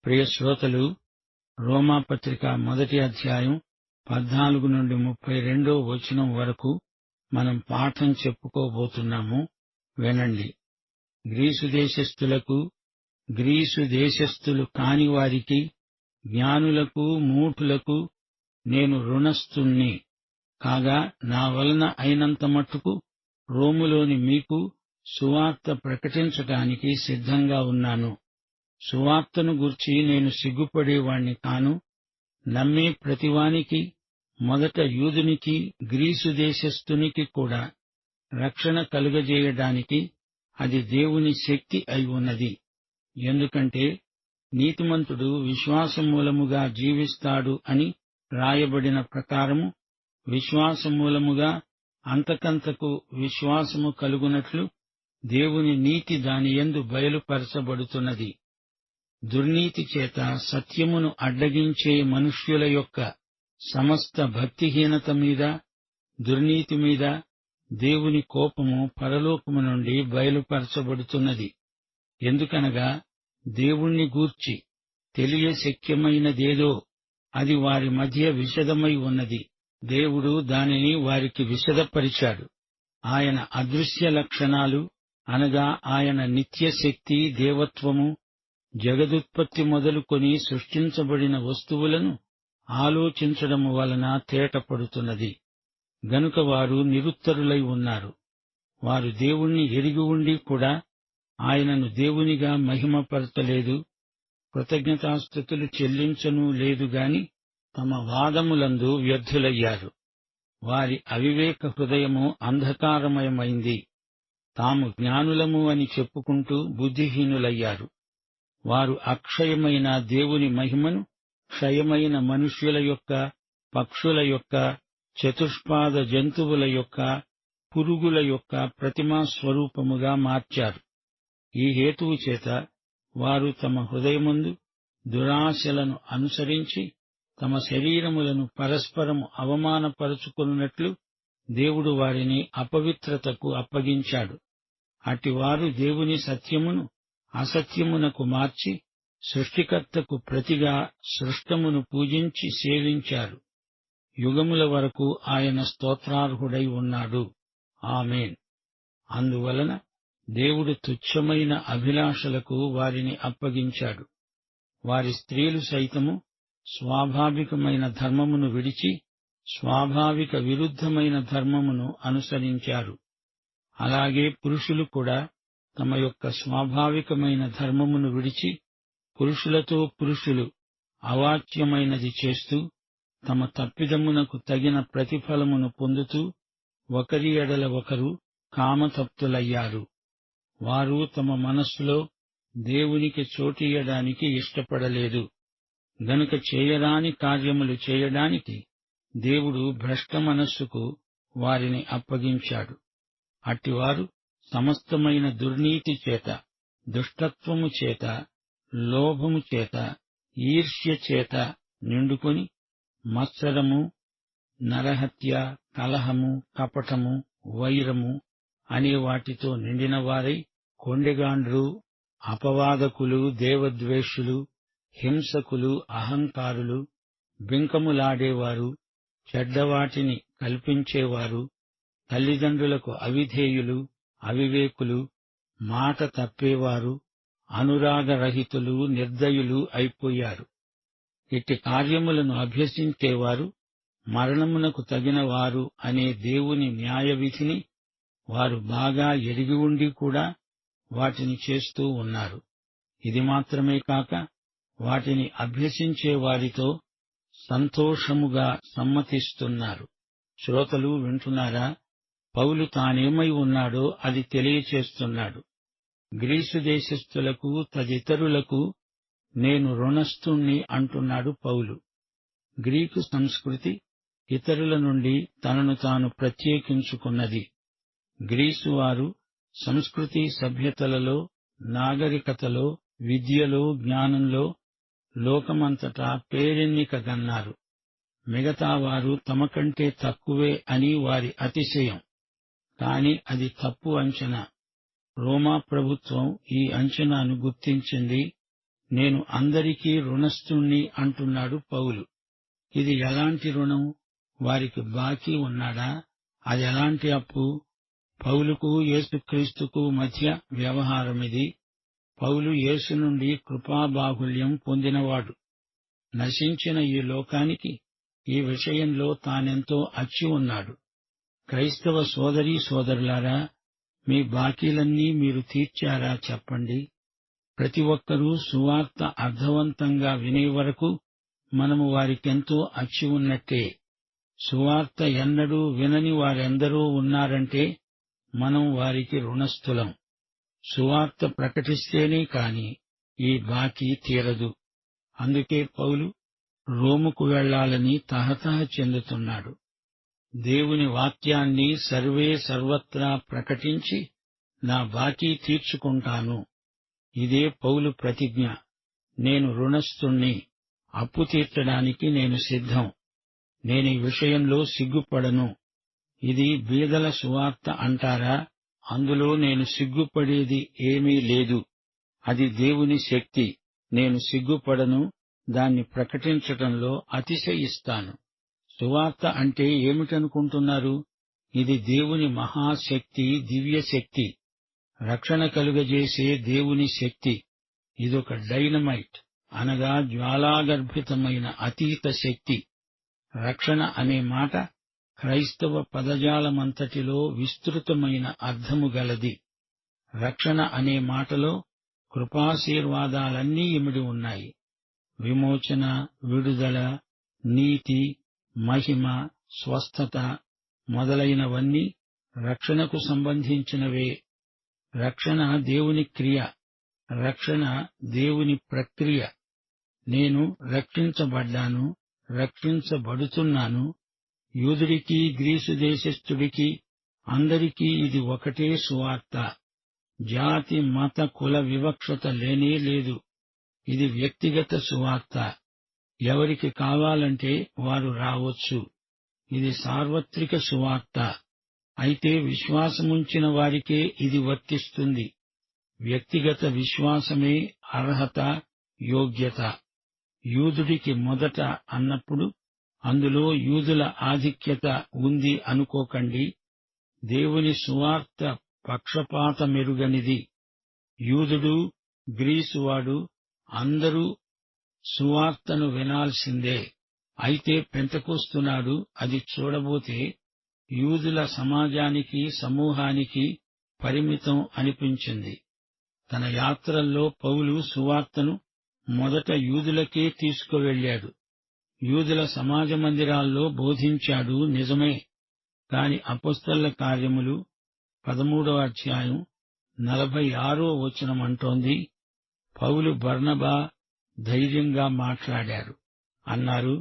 ప్రియ శ్రోతలు, రోమాపత్రిక 1వ అధ్యాయం 14 నుండి 32వ వచనం వరకు మనం పాఠం చెప్పుకోబోతున్నాము. వినండి. గ్రీసు దేశస్థులకు, గ్రీసు దేశస్థులు కాని వారికి, జ్ఞానులకు, మూఢులకు నేను రుణస్థుణ్ణి కాగా, నా వలన అయినంత మట్టుకు రోములోని మీకు సువార్త ప్రకటించటానికి సిద్ధంగా ఉన్నాను. సువార్తను గూర్చి నేను సిగ్గుపడేవాణ్ణి కాను. నమ్మే ప్రతివానికి, మొదట యూదునికి, గ్రీసు దేశస్థునికి కూడా రక్షణ కలుగజేయడానికి అది దేవుని శక్తి అయి ఉన్నది. ఎందుకంటే నీతిమంతుడు విశ్వాసమూలముగా జీవిస్తాడు అని రాయబడిన ప్రకారము, విశ్వాసమూలముగా అంతకంతకు విశ్వాసము కలుగునట్లు దేవుని నీతి దానియందు బయలుపరచబడుతున్నది. దుర్నీతి చేత సత్యమును అడ్డగించే మనుష్యుల యొక్క సమస్త భక్తిహీనత మీద, దుర్నీతి మీద దేవుని కోపము పరలోకము నుండి బయలుపరచబడుతున్నది. ఎందుకనగా దేవుణ్ణి గూర్చి తెలియశక్యమైనదేదో అది వారి మధ్య విశదమై ఉన్నది. దేవుడు దానిని వారికి విశదపరిచాడు. ఆయన అదృశ్య లక్షణాలు అనగా ఆయన నిత్యశక్తి, దేవత్వము, జగదుత్పత్తి మొదలుకొని సృష్టించబడిన వస్తువులను ఆలోచించడము వలన తేటపడుతున్నది. గనుక వారు నిరుత్తరులై ఉన్నారు. వారు దేవుణ్ణి ఎరిగి ఉండి కూడా ఆయనను దేవునిగా మహిమపరచలేదు, కృతజ్ఞతాస్తుతులు చెల్లించనూ లేదుగాని తమ వాదములందు వ్యర్థులయ్యారు. వారి అవివేక హృదయము అంధకారమయమైంది. తాము జ్ఞానులము అని చెప్పుకుంటూ బుద్ధిహీనులయ్యారు. వారు అక్షయమైన దేవుని మహిమను క్షయమైన మనుష్యుల యొక్క, పక్షుల యొక్క, చతుష్పాద జంతువుల యొక్క, పురుగుల యొక్క ప్రతిమా స్వరూపముగా మార్చారు. ఈ హేతువు చేత వారు తమ హృదయమందు దురాశలను అనుసరించి తమ శరీరములను పరస్పరము అవమానపరుచుకున్నట్లు దేవుడు వారిని అపవిత్రతకు అప్పగించాడు. అటివారు దేవుని సత్యమును అసత్యమునకు మార్చి సృష్టికర్తకు ప్రతిగా సృష్టమును పూజించి సేవించారు. యుగముల వరకు ఆయన స్తోత్రార్హుడై ఉన్నాడు. ఆమేన్. అందువలన దేవుడు తుచ్చమైన అభిలాషలకు వారిని అప్పగించాడు. వారి స్త్రీలు సైతము స్వాభావికమైన ధర్మమును విడిచి స్వాభావిక విరుద్ధమైన ధర్మమును అనుసరించారు. అలాగే పురుషులు కూడా తమ యొక్క స్వాభావికమైన ధర్మమును విడిచి పురుషులతో పురుషులు అవాచ్యమైనది చేస్తూ తమ తప్పిదమునకు తగిన ప్రతిఫలమును పొందుతూ ఒకరి ఎడల ఒకరు కామతప్తులయ్యారు. వారు తమ మనస్సులో దేవునికి చోటియ్యడానికి ఇష్టపడలేదు. గనుక చేయరాని కార్యములు చేయడానికి దేవుడు భ్రష్ట మనస్సుకు వారిని అప్పగించాడు. అట్టివారు సమస్తమైన దుర్నీతి చేత, దుష్టత్వము చేత, లోభము చేత, ఈర్ష్య చేత నిండుకొని మత్సరము, నరహత్య, కలహము, కపటము, వైరము అనే వాటితో నిండినవారై కొండెగాండ్రు, అపవాదకులు, దేవద్వేషులు, హింసకులు, అహంకారులు, బింకములాడేవారు, చెడ్డవాటిని కల్పించేవారు, తల్లిదండ్రులకు అవిధేయులు, అవివేకులు, మాట తప్పేవారు, అనురాగరహితులు, నిర్దయులు అయిపోయారు. ఇట్టి కార్యములను అభ్యసించేవారు మరణమునకు తగిన వారు అనే దేవుని న్యాయవిధిని వారు బాగా ఎరిగి ఉండి కూడా వాటిని చేస్తూ ఉన్నారు. ఇది మాత్రమే కాక వాటిని అభ్యసించే వారితో సంతోషముగా సమ్మతిస్తున్నారు. శ్రోతలు వింటున్నారా? పౌలు తానేమై ఉన్నాడో అది తెలియచేస్తున్నాడు. గ్రీసు దేశస్థులకు తదితరులకు నేను రుణస్థుణ్ణి అంటున్నాడు పౌలు. గ్రీకు సంస్కృతి ఇతరుల నుండి తనను తాను ప్రత్యేకించుకున్నది. గ్రీసు వారు సంస్కృతి సభ్యతలలో, నాగరికతలో, విద్యలో, జ్ఞానంలో లోకమంతటా పేరెన్నికగన్నారు. మిగతా వారు తమ కంటే తక్కువే అని వారి అతిశయం. కాని అది తప్పు అంచనా. రోమా ప్రభుత్వం ఈ అంచనాను గుర్తించింది. నేను అందరికీ రుణస్థుణ్ణి అంటున్నాడు పౌలు. ఇది ఎలాంటి రుణం? వారికి బాకీ ఉన్నాడా? అదెలాంటి అప్పు? పౌలుకు యేసుక్రీస్తుకు మధ్య వ్యవహారమిది. పౌలు యేసు నుండి కృపాబాహుళ్యం పొందినవాడు. నశించిన ఈ లోకానికి ఈ విషయంలో తానెంతో అచ్చి ఉన్నాడు. క్రైస్తవ సోదరీ సోదరులారా, మీ బాకీలన్నీ మీరు తీర్చారా చెప్పండి. ప్రతి ఒక్కరూ సువార్త అర్థవంతంగా వినే వరకు మనము వారికెంతో అచ్చి ఉన్నట్టే. సువార్త ఎన్నడూ వినని వారెందరో ఉన్నారంటే మనం వారికి రుణస్థులం. సువార్త ప్రకటిస్తేనే కాని ఈ బాకీ తీరదు. అందుకే పౌలు రోముకు వెళ్లాలని తహతహ చెందుతున్నాడు. దేవుని వాక్యాన్ని సర్వత్రా ప్రకటించి నా బాకీ తీర్చుకుంటాను. ఇదే పౌలు ప్రతిజ్ఞ. నేను రుణస్థుణ్ణి, అప్పు తీర్చడానికి నేను సిద్ధం. నేనీ విషయంలో సిగ్గుపడను. ఇది బీదల సువార్త అంటారా? అందులో నేను సిగ్గుపడేది ఏమీ లేదు. అది దేవుని శక్తి. నేను సిగ్గుపడను. దాన్ని ప్రకటించటంలో అతిశయిస్తాను. సువార్త అంటే ఏమిటనుకుంటున్నారు? ఇది దేవుని మహాశక్తి, దివ్యశక్తి, రక్షణ కలుగజేసే దేవుని శక్తి. ఇదొక డైనమైట్, అనగా జ్వాలాగర్భితమైన అతీత శక్తి. రక్షణ అనే మాట క్రైస్తవ పదజాలమంతటిలో విస్తృతమైన అర్థము గలది. రక్షణ అనే మాటలో కృపాశీర్వాదాలన్నీ ఇమిడి ఉన్నాయి. విమోచన, విడుదల, నీతి, మహిమ, స్వస్థత మొదలైనవన్నీ రక్షణకు సంబంధించినవే. రక్షణ దేవుని క్రియ, రక్షణ దేవుని ప్రక్రియ. నేను రక్షించబడ్డాను, రక్షించబడుతున్నాను. యూదుడికి, గ్రీసు దేశస్థుడికి అందరికీ ఇది ఒకటే సువార్త. జాతి, మత, కుల వివక్షత లేనే లేదు. ఇది వ్యక్తిగత సువార్త. ఎవరికి కావాలంటే వారు రావచ్చు. ఇది సార్వత్రిక సువార్త. అయితే విశ్వాసముంచిన వారికే ఇది వర్తిస్తుంది. వ్యక్తిగత విశ్వాసమే అర్హత, యోగ్యత. యూదుడికి మొదట అన్నప్పుడు అందులో యూదుల ఆధిక్యత ఉంది అనుకోకండి. దేవుని సువార్త పక్షపాతమెరుగనిది. యూదుడు, గ్రీసువాడు అందరూ సువార్తను వినాల్సిందే. అయితే పెంతెకొస్తునాడు అది చూడబోతే యూదుల సమాజానికి, సమూహానికి పరిమితం అనిపించింది. తన యాత్రల్లో పౌలు సువార్తను మొదట యూదులకే తీసుకువెళ్ళాడు. యూదుల సమాజ మందిరాల్లో బోధించాడు, నిజమే. కాని అపొస్తలుల కార్యములు 13వ అధ్యాయం 46వ వచనమంటోంది, పౌలు, బర్నబా ధైర్యంగా మాట్లాడారు. అన్నారు,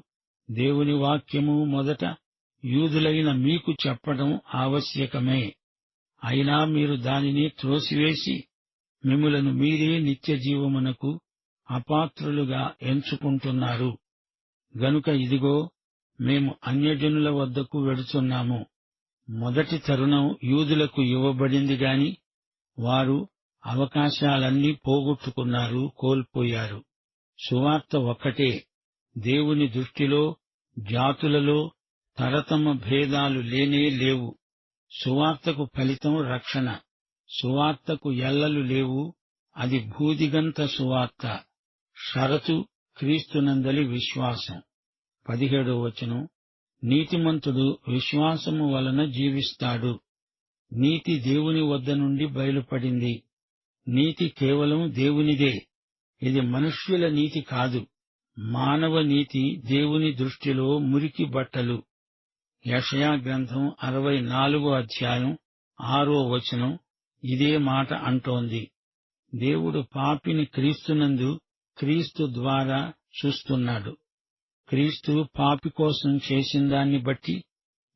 దేవుని వాక్యము మొదట యూదులైన మీకు చెప్పడం ఆవశ్యకమే. అయినా మీరు దానిని త్రోసివేసి మిమ్ములను మీరే నిత్యజీవమునకు అపాత్రులుగా ఎంచుకుంటున్నారు. గనుక ఇదిగో మేము అన్యజనుల వద్దకు వెడుతున్నాము. మొదటి తరుణం యూదులకు ఇవ్వబడింది గాని వారు అవకాశాలన్నీ పోగొట్టుకున్నారు, కోల్పోయారు. సువార్త ఒక్కటే. దేవుని దృష్టిలో జాతులలో తరతమ భేదాలు లేనే లేవు. సువార్తకు ఫలితం రక్షణ. సువార్తకు ఎల్లలు లేవు. అది భూదిగంత సువార్త. షరతు క్రీస్తునందలి విశ్వాసం. 17వ వచనం, నీతిమంతుడు విశ్వాసము వలన జీవిస్తాడు. నీతి దేవుని వద్ద నుండి బయలుపడింది. నీతి కేవలం దేవునిదే. ఇది మనుష్యుల నీతి కాదు. మానవ నీతి దేవుని దృష్టిలో మురికి బట్టలు. యెషయా గ్రంథం 64వ అధ్యాయం 6వ వచనం ఇదే మాట అంటోంది. దేవుడు పాపిని క్రీస్తునందు, క్రీస్తు ద్వారా చూస్తున్నాడు. క్రీస్తు పాపి కోసం చేసిందాన్ని బట్టి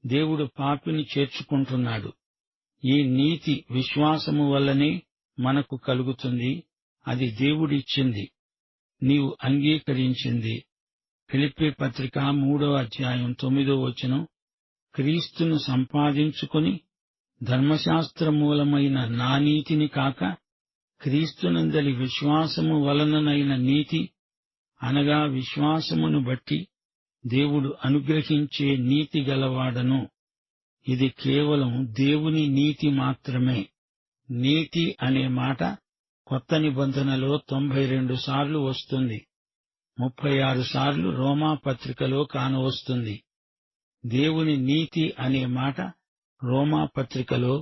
దేవుడు పాపిని చేర్చుకుంటున్నాడు. ఈ నీతి విశ్వాసము వల్లనే మనకు కలుగుతుంది. అది దేవుడిచ్చింది, నీవు అంగీకరించింది. ఫిలిప్పీ పత్రిక 3వ అధ్యాయం 9వ వచనం, క్రీస్తును సంపాదించుకొని ధర్మశాస్త్ర మూలమైన నా నీతిని కాక క్రీస్తునందలి విశ్వాసము వలననైన నీతి, అనగా విశ్వాసమును బట్టి దేవుడు అనుగ్రహించే నీతి గలవాడను. ఇది కేవలం దేవుని నీతి మాత్రమే. నీతి అనే మాట కొత్త నిబంధనలో 92 సార్లు వస్తుంది. 36 సార్లు రోమా పత్రికలో కానవస్తుంది. దేవుని నీతి అనే మాట రోమా పత్రికలో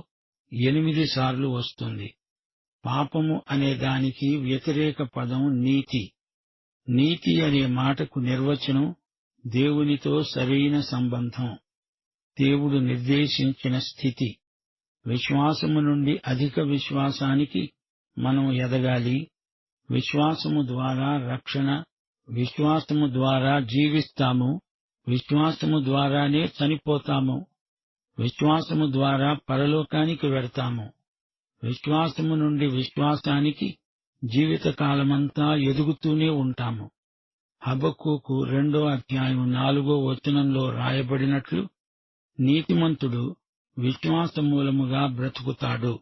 8 సార్లు వస్తుంది. పాపము అనే దానికి వ్యతిరేక పదం నీతి. నీతి అనే మాటకు నిర్వచనం దేవునితో సరైన సంబంధం, దేవుడు నిర్దేశించిన స్థితి. విశ్వాసము నుండి అధిక విశ్వాసానికి మనం ఎదగాలి. విశ్వాసము ద్వారా రక్షణ, విశ్వాసము ద్వారా జీవిస్తాము, విశ్వాసము ద్వారానే చనిపోతాము, విశ్వాసము ద్వారా పరలోకానికి వెడతాము. విశ్వాసము నుండి విశ్వాసానికి జీవితకాలమంతా ఎదుగుతూనే ఉంటాము. హబక్కూకు 2:4 రాయబడినట్లు, నీతిమంతుడు విశ్వాస మూలముగా బ్రతుకుతాడు.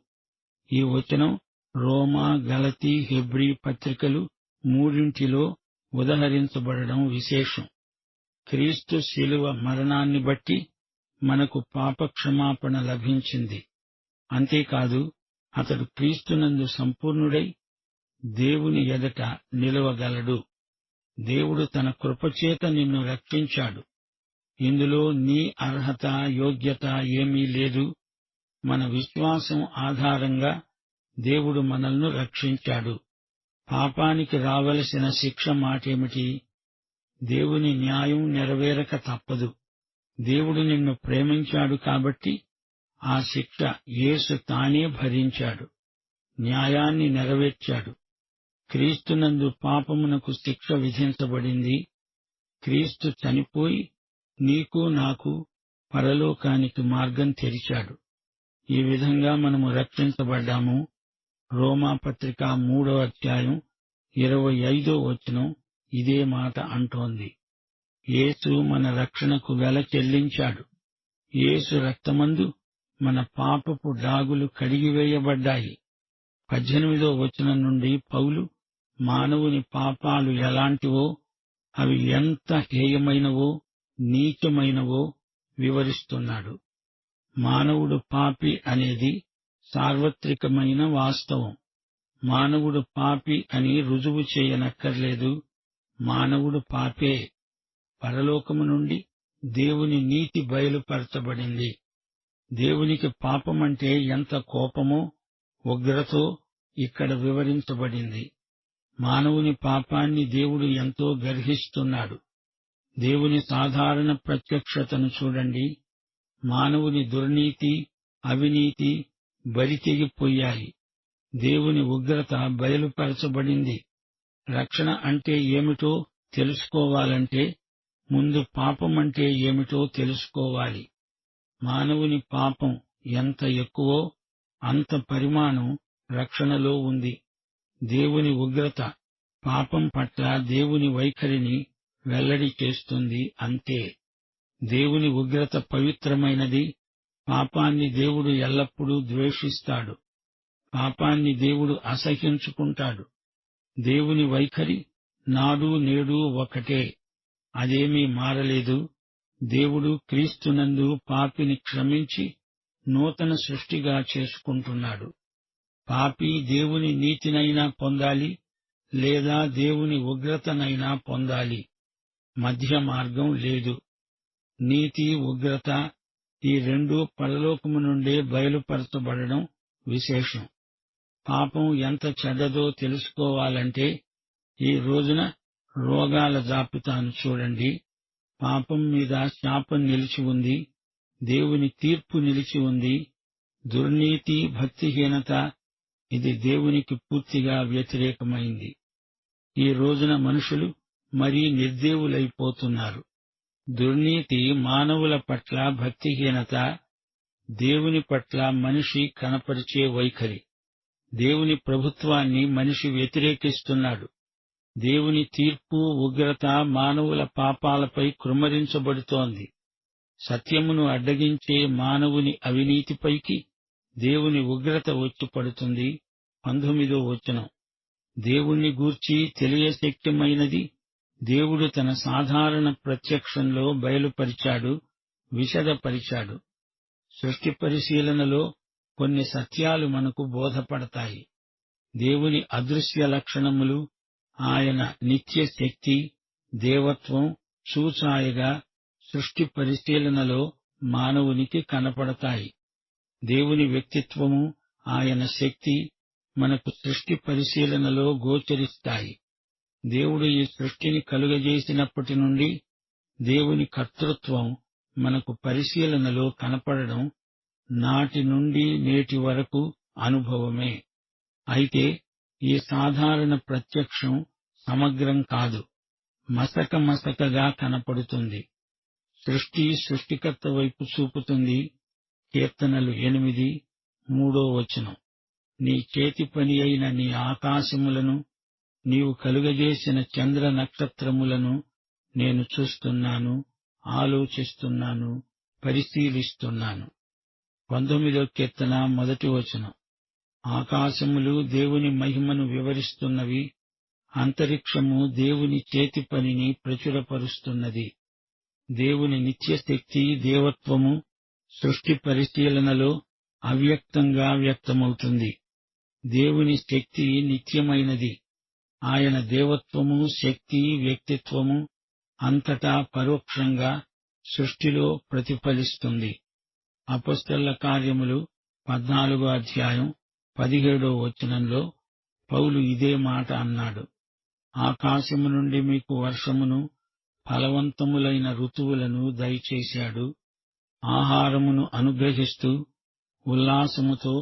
ఈ వచనం రోమా, గలతీ, హెబ్రీ పత్రికలు మూడింటిలో ఉదహరించబడడం విశేషం. క్రీస్తు శిలువ మరణాన్ని బట్టి మనకు పాపక్షమాపణ లభించింది. అంతేకాదు, అతడు క్రీస్తునందు సంపూర్ణుడై దేవుని ఎదుట నిలవగలడు. దేవుడు తన కృపచేత నిన్ను రక్షించాడు. ఇందులో నీ అర్హత, యోగ్యత ఏమీ లేదు. మన విశ్వాసం ఆధారంగా దేవుడు మనల్ని రక్షించాడు. పాపానికి రావలసిన శిక్ష మాటేమిటి? దేవుని న్యాయం నెరవేరక తప్పదు. దేవుడు నిన్ను ప్రేమించాడు కాబట్టి ఆ శిక్ష యేసు తానే భరించాడు, న్యాయాన్ని నెరవేర్చాడు. క్రీస్తునందు పాపమునకు శిక్ష విధించబడింది. క్రీస్తు చనిపోయి నీకు నాకు పరలోకానికి మార్గం తెరిచాడు. ఈ విధంగా మనము రక్షించబడ్డాము. రోమాపత్రిక 3:25 ఇదే మాట అంటోంది. యేసు మన రక్షణకు వెల చెల్లించాడు. యేసు రక్తమందు మన పాపపు డాగులు కడిగివేయబడ్డాయి. 18 నుండి పౌలు మానవుని పాపాలు ఎలాంటివో, అవి ఎంత హేయమైనవో, నీచమైనవో వివరిస్తున్నాడు. మానవుడు పాపి అనేది సార్వత్రికమైన వాస్తవం. మానవుడు పాపి అని రుజువు చేయనక్కర్లేదు. మానవుడు పాపే. పరలోకము నుండి దేవుని నీతి బయలుపరచబడింది. దేవునికి పాపమంటే ఎంత కోపమో, ఉగ్రతో ఇక్కడ వివరించబడింది. మానవుని పాపాన్ని దేవుడు ఎంతో గర్హిస్తున్నాడు. దేవుని సాధారణ ప్రత్యక్షతను చూడండి. మానవుని దుర్నీతి, అవినీతి బరితెగిపోయాయి. దేవుని ఉగ్రత బయలుపరచబడింది. రక్షణ అంటే ఏమిటో తెలుసుకోవాలంటే ముందు పాపమంటే ఏమిటో తెలుసుకోవాలి. మానవుని పాపం ఎంత ఎక్కువో అంత పరిమాణం రక్షణలో ఉంది. దేవుని ఉగ్రత పాపం పట్ల దేవుని వైఖరిని వెల్లడి చేస్తుంది. అంతే. దేవుని ఉగ్రత పవిత్రమైనది. పాపాన్ని దేవుడు ఎల్లప్పుడూ ద్వేషిస్తాడు. పాపాన్ని దేవుడు అసహ్యించుకుంటాడు. దేవుని వైఖరి నాడు నేడు ఒకటే. అదేమీ మారలేదు. దేవుడు క్రీస్తునందు పాపిని క్షమించి నూతన సృష్టిగా చేసుకుంటున్నాడు. పాపి దేవుని నీతినైనా పొందాలి, లేదా దేవుని ఉగ్రతనైనా పొందాలి. మధ్య మార్గం లేదు. నీతి, ఉగ్రత ఈ రెండూ పరలోకము నుండే బయలుపరచబడడం విశేషం. పాపం ఎంత చెడ్డదో తెలుసుకోవాలంటే ఈ రోజున రోగాల జాబితాను చూడండి. పాపం మీద శాపం నిలిచి ఉంది. దేవుని తీర్పు నిలిచి ఉంది. దుర్నీతి, భక్తిహీనత ఇది దేవునికి పూర్తిగా వ్యతిరేకమైంది. ఈ రోజున మనుషులు మరీ నిర్దేవులైపోతున్నారు. దుర్నీతి మానవుల పట్ల భక్తిహీనత, దేవుని పట్ల మనిషి కనపరిచే వైఖరి. దేవుని ప్రభుత్వాన్ని మనిషి వ్యతిరేకిస్తున్నాడు. దేవుని తీర్పు, ఉగ్రత మానవుల పాపాలపై కృమ్మరించబడుతోంది. సత్యమును అడ్డగించే మానవుని అవినీతిపైకి దేవుని ఉగ్రత వచ్చి పడుతుంది. 19 దేవుణ్ణి గూర్చి తెలియశక్యమైనది దేవుడు తన సాధారణ ప్రత్యక్షంలో బయలుపరిచాడు, విశదపరిచాడు. సృష్టి పరిశీలనలో కొన్ని సత్యాలు మనకు బోధపడతాయి. దేవుని అదృశ్య లక్షణములు, ఆయన నిత్య శక్తి, దేవత్వం చూచాయగా సృష్టి పరిశీలనలో మానవునికి కనపడతాయి. దేవుని వ్యక్తిత్వము, ఆయన శక్తి మనకు సృష్టి పరిశీలనలో గోచరిస్తాయి. దేవుడు ఈ సృష్టిని కలుగజేసినప్పటి నుండి దేవుని కర్తృత్వం మనకు పరిశీలనలో కనపడడం నాటి నుండి నేటి వరకు అనుభవమే. అయితే ఈ సాధారణ ప్రత్యక్షం సమగ్రం కాదు, మసకగా కనపడుతుంది. సృష్టి సృష్టికర్త వైపు చూపుతుంది. కీర్తనలు 8:3 నీ చేతి పని అయిన నీ ఆకాశములను, నీవు కలుగజేసిన చంద్ర నక్షత్రములను నేను చూస్తున్నాను, ఆలోచిస్తున్నాను, పరిశీలిస్తున్నాను. 19 కీర్తన 1 ఆకాశములు దేవుని మహిమను వివరిస్తున్నవి, అంతరిక్షము దేవుని చేతి పనిని ప్రచురపరుస్తున్నది. దేవుని నిత్యశక్తి, దేవత్వము సృష్టి పరిశీలనలో అవ్యక్తంగా వ్యక్తమవుతుంది. దేవుని శక్తి నిత్యమైనది. ఆయన దేవత్వము, శక్తి, వ్యక్తిత్వము అంతటా పరోక్షంగా సృష్టిలో ప్రతిఫలిస్తుంది. అపొస్తలుల కార్యములు 14:17 పౌలు ఇదే మాట అన్నాడు. ఆకాశము నుండి మీకు వర్షమును, ఫలవంతములైన ఋతువులను దయచేశాడు. ఆహారమును అనుగ్రహిస్తూ, ఉల్లాసముతో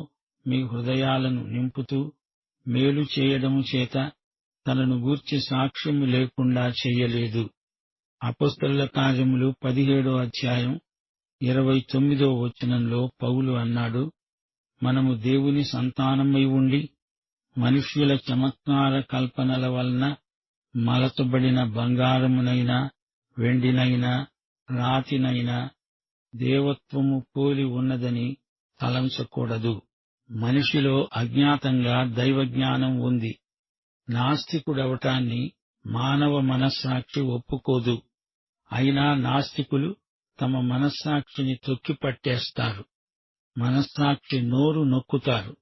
మీ హృదయాలను నింపుతూ, మేలు చేయడము చేత తనను గూర్చి సాక్ష్యము లేకుండా చెయ్యలేదు. అపొస్తలుల కార్యములు 17:29 పౌలు అన్నాడు, మనము దేవుని సంతానమై ఉండి మనుష్యుల చమత్కార కల్పనల వలన మలచబడిన బంగారమునైనా, వెండినైనా, రాతినైనా దేవత్వము పోలి ఉన్నదని తలంచకూడదు. మనిషిలో అజ్ఞాతంగా దైవజ్ఞానం ఉంది. నాస్తికుడవటాన్ని మానవ మనస్సాక్షి ఒప్పుకోదు. అయినా నాస్తికులు తమ మనస్సాక్షిని తొక్కిపట్టేస్తారు. మనస్సాక్షి నోరు నొక్కుతారు.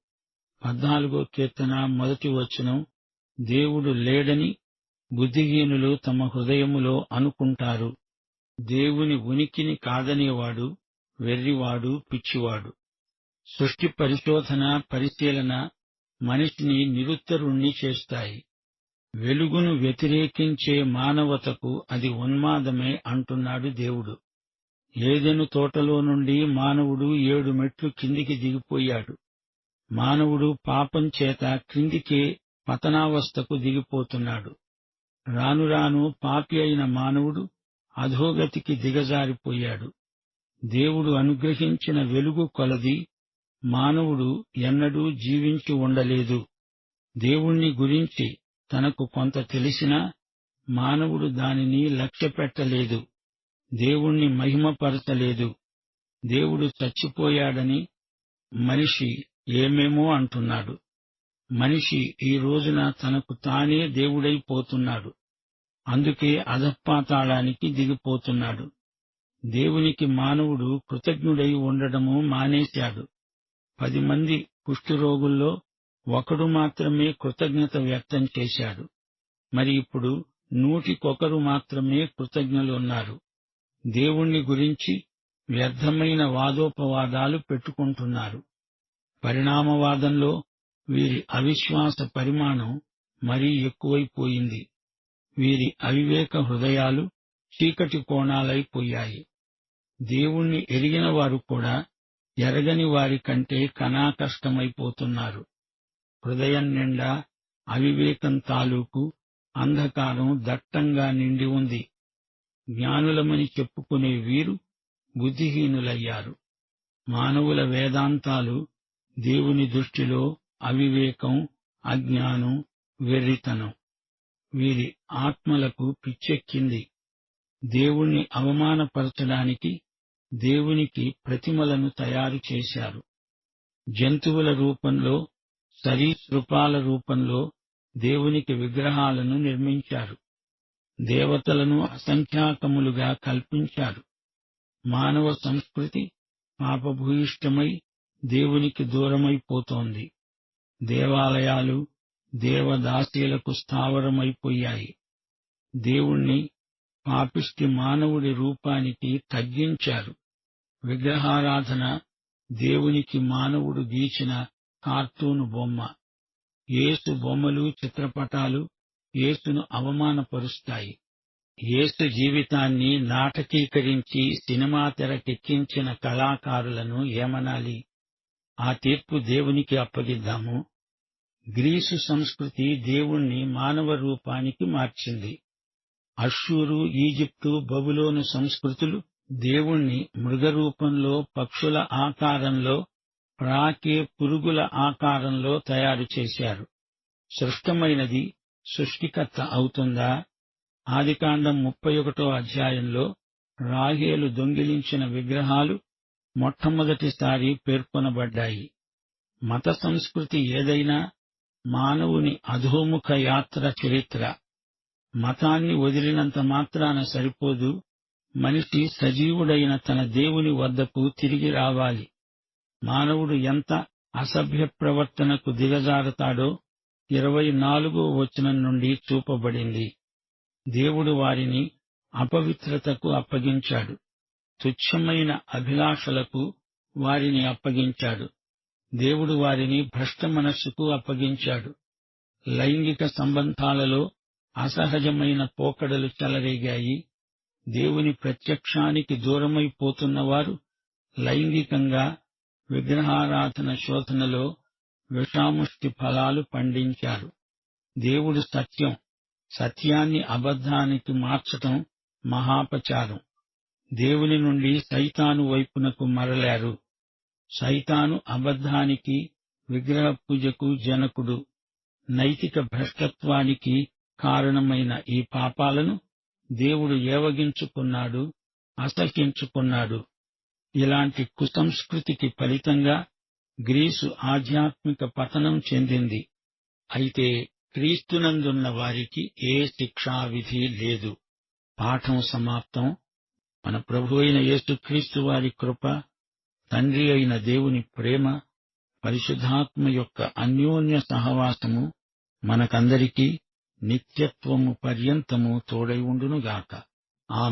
14 కీర్తన 1 దేవుడు లేడని బుద్ధిహీనులు తమ హృదయములో అనుకుంటారు. దేవుని ఉనికిని కాదనేవాడు వెర్రివాడు, పిచ్చివాడు. సృష్టి పరిశోధన, పరిశీలన మనిషిని నిరుత్తరుణ్ణి చేస్తాయి. వెలుగును వ్యతిరేకించే మానవతకు అది ఉన్మాదమే అంటున్నాడు దేవుడు. ఏదెను తోటలో నుండి మానవుడు 7 మెట్లు కిందికి దిగిపోయాడు. మానవుడు పాపం చేత క్రిందికే పతనావస్థకు దిగిపోతున్నాడు. రాను రాను పాపి అయిన మానవుడు అధోగతికి దిగజారిపోయాడు. దేవుడు అనుగ్రహించిన వెలుగు కొలది మానవుడు ఎన్నడూ జీవించి ఉండలేదు. దేవుణ్ణి గురించి తనకు కొంత తెలిసినా మానవుడు దానిని లక్ష్యపెట్టలేదు. దేవుణ్ణి మహిమపరచలేదు. దేవుడు చచ్చిపోయాడని మనిషి ఏమేమో అంటున్నాడు. మనిషి ఈ రోజున తనకు తానే దేవుడైపోతున్నాడు. అందుకే అధఃపాతాళానికి దిగిపోతున్నాడు. దేవునికి మానవుడు కృతజ్ఞుడై ఉండడము మానేశాడు. 10 మంది కుష్ఠరోగుల్లో ఒకడు మాత్రమే కృతజ్ఞత వ్యక్తం చేశాడు. మరి ఇప్పుడు 100 మాత్రమే కృతజ్ఞులున్నారు. దేవుణ్ణి గురించి వ్యర్థమైన వాదోపవాదాలు పెట్టుకుంటున్నారు. పరిణామవాదంలో వీరి అవిశ్వాస పరిమాణం మరీ ఎక్కువైపోయింది. వీరి అవివేక హృదయాలు చీకటి కోణాలైపోయాయి. దేవుణ్ణి ఎరిగిన వారు కూడా ఎరగని వారి కంటే కనాకష్టమైపోతున్నారు. హృదయం నిండా అవివేకం తాలూకు అంధకారం దట్టంగా నిండి ఉంది. జ్ఞానులమని చెప్పుకునే వీరు బుద్ధిహీనులయ్యారు. మానవుల వేదాంతాలు దేవుని దృష్టిలో అవివేకం, అజ్ఞానం, వెర్రితనం. వీరి ఆత్మలకు పిచ్చెక్కింది. దేవుణ్ణి అవమానపరచడానికి దేవునికి ప్రతిమలను తయారు చేశారు. జంతువుల రూపంలో, సరీసృపాల రూపంలో దేవునికి విగ్రహాలను నిర్మించారు. దేవతలను అసంఖ్యాకములుగా కల్పించారు. మానవ సంస్కృతి పాపభూయిష్టమై దేవునికి దూరమైపోతోంది. దేవాలయాలు దేవదాసీలకు స్థావరమైపోయాయి. దేవుణ్ణి పాపిష్టి మానవుడి రూపానికి తగ్గించారు. విగ్రహారాధన దేవునికి మానవుడు గీచిన కార్టూను బొమ్మ. యేసు బొమ్మలు, చిత్రపటాలు యేసును అవమానపరుస్తాయి. యేసు జీవితాన్ని నాటకీకరించి సినిమా తెరకెక్కించిన కళాకారులను ఏమనాలి? ఆ తీర్పు దేవునికి అప్పగిద్దాము. గ్రీసు సంస్కృతి దేవుణ్ణి మానవ రూపానికి మార్చింది. అష్షూరు, ఈజిప్టు, బబులోను సంస్కృతులు దేవుణ్ణి మృగరూపంలో, పక్షుల ఆకారంలో, ప్రాకే పురుగుల ఆకారంలో తయారు చేశారు. సృష్టమైనది సృష్టికర్త అవుతుందా? ఆదికాండం 31వ అధ్యాయంలో రాహేలు దొంగిలించిన విగ్రహాలు మొట్టమొదటిసారి పేర్కొనబడ్డాయి. మత సంస్కృతి ఏదైనా మానవుని అధోముఖ యాత్ర చరిత్ర. మతాన్ని వదిలినంత మాత్రాన సరిపోదు. మనిషి సజీవుడైన తన దేవుని వద్దకు తిరిగి రావాలి. మానవుడు ఎంత అసభ్య ప్రవర్తనకు దిగజారుతాడో 24వ వచనం నుండి చూపబడింది. దేవుడు వారిని అపవిత్రతకు అప్పగించాడు. తుచ్చమైన అభిలాషలకు వారిని అప్పగించాడు. దేవుడు వారిని భ్రష్ట మనస్సుకు అప్పగించాడు. లైంగిక సంబంధాలలో అసహజమైన పోకడలు చెలరేగాయి. దేవుని ప్రత్యక్షానికి దూరమైపోతున్నవారు లైంగికంగా విగ్రహారాధన శోధనలో విషాముష్టి ఫలాలు పండించారు. దేవుడు సత్యం. సత్యాన్ని అబద్ధానికి మార్చటం మహాపచారం. దేవుని నుండి సైతాను వైపునకు మరలారు. సైతాను అబద్ధానికి, విగ్రహ పూజకు జనకుడు. నైతిక భ్రష్టత్వానికి కారణమైన ఈ పాపాలను దేవుడు ఏవగించుకున్నాడు, అసహ్యించుకున్నాడు. ఇలాంటి కుసంస్కృతికి ఫలితంగా గ్రీసు ఆధ్యాత్మిక పతనం చెందింది. అయితే క్రీస్తునందున్న వారికి ఏ శిక్షావిధి లేదు. పాఠం సమాప్తం. మన ప్రభువైన యేసుక్రీస్తు వారి కృప, తండ్రి అయిన దేవుని ప్రేమ, పరిశుద్ధాత్మ యొక్క అన్యోన్య సహవాసము మనకందరికీ నిత్యత్వము పర్యంతము తోడై ఉండునుగాక. ఆమేన్.